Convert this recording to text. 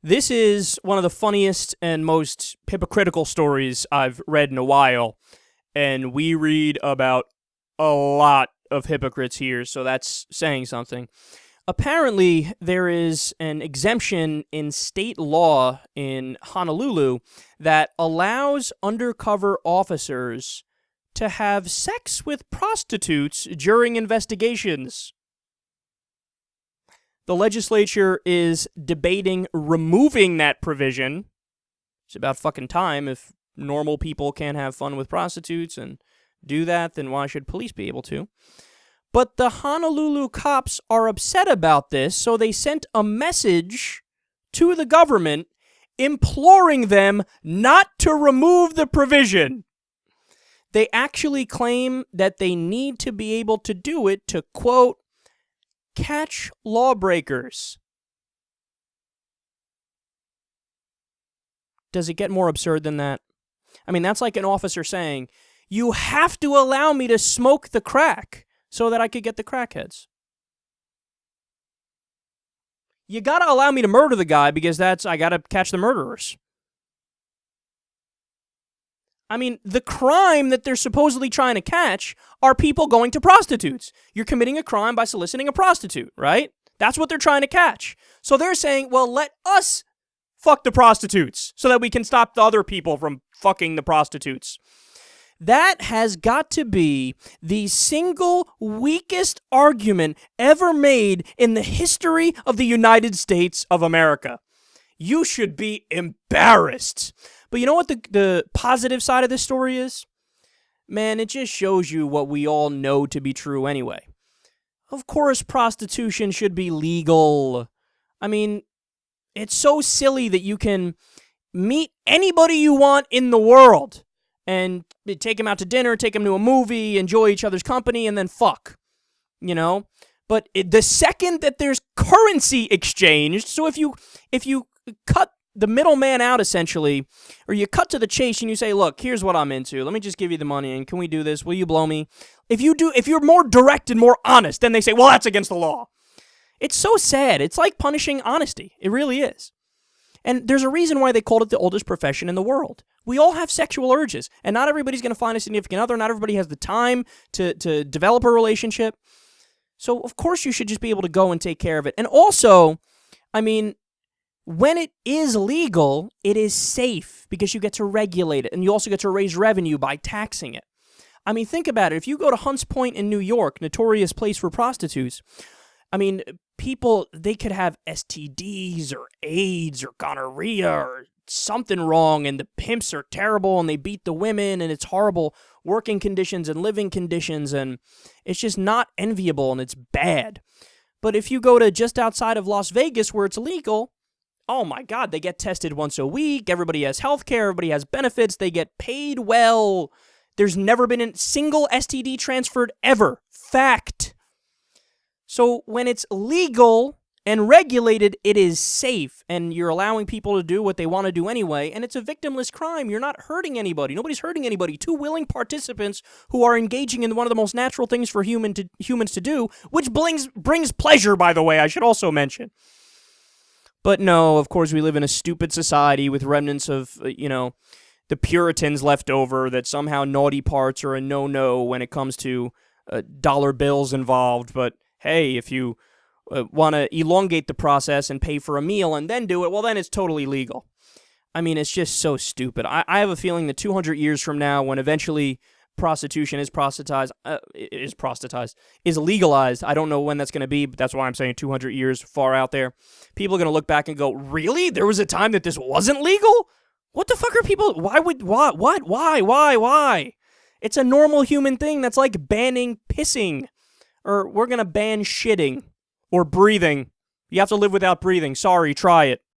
This is one of the funniest and most hypocritical stories I've read in a while, and we read about a lot of hypocrites here, so that's saying something. Apparently, there is an exemption in state law in Honolulu that allows undercover officers to have sex with prostitutes during investigations. The legislature is debating removing that provision. It's about fucking time. If normal people can't have fun with prostitutes and do that, then why should police be able to? But the Honolulu cops are upset about this, so they sent a message to the government imploring them not to remove the provision. They actually claim that they need to be able to do it to, quote, catch lawbreakers. Does it get more absurd than that? I mean, that's like an officer saying, you have to allow me to smoke the crack so that I could get the crackheads. You gotta allow me to murder the guy because I gotta catch the murderers. I mean, the crime that they're supposedly trying to catch are people going to prostitutes. You're committing a crime by soliciting a prostitute, right? That's what they're trying to catch. So they're saying, well, let us fuck the prostitutes so that we can stop the other people from fucking the prostitutes. That has got to be the single weakest argument ever made in the history of the United States of America. You should be embarrassed. But you know what the positive side of this story is? Man, it just shows you what we all know to be true anyway. Of course, prostitution should be legal. I mean, it's so silly that you can meet anybody you want in the world and take them out to dinner, take them to a movie, enjoy each other's company, and then fuck. You know? But the second that there's currency exchanged, so if you cut the middleman out, essentially, or you cut to the chase and you say, look, here's what I'm into. Let me just give you the money, and can we do this? Will you blow me? If you're more direct and more honest, then they say, well, that's against the law. It's so sad. It's like punishing honesty. It really is. And there's a reason why they called it the oldest profession in the world. We all have sexual urges, and not everybody's going to find a significant other. Not everybody has the time to develop a relationship. So, of course, you should just be able to go and take care of it. And also, I mean, when it is legal, it is safe because you get to regulate it, and you also get to raise revenue by taxing it. I mean, think about it. If you go to Hunts Point in New York, notorious place for prostitutes, I mean, people, they could have STDs or AIDS or gonorrhea or something wrong, and the pimps are terrible, and they beat the women, and it's horrible working conditions and living conditions, and it's just not enviable, and it's bad. But if you go to just outside of Las Vegas where it's legal, oh my God, they get tested once a week, everybody has health care, everybody has benefits, they get paid well. There's never been a single STD transferred ever. Fact. So when it's legal and regulated, it is safe, and you're allowing people to do what they want to do anyway, and it's a victimless crime. You're not hurting anybody. Nobody's hurting anybody. Two willing participants who are engaging in one of the most natural things for humans to do, which brings pleasure, by the way, I should also mention. But no, of course, we live in a stupid society with remnants of, the Puritans left over, that somehow naughty parts are a no-no when it comes to dollar bills involved. But hey, if you want to elongate the process and pay for a meal and then do it, well, then it's totally legal. I mean, it's just so stupid. I have a feeling that 200 years from now, when eventually prostitution is legalized. I don't know when that's going to be, but that's why I'm saying 200 years far out there. People are going to look back and go, really? There was a time that this wasn't legal? What the fuck are people? Why? It's a normal human thing. That's like banning pissing. Or we're going to ban shitting. Or breathing. You have to live without breathing. Sorry, try it.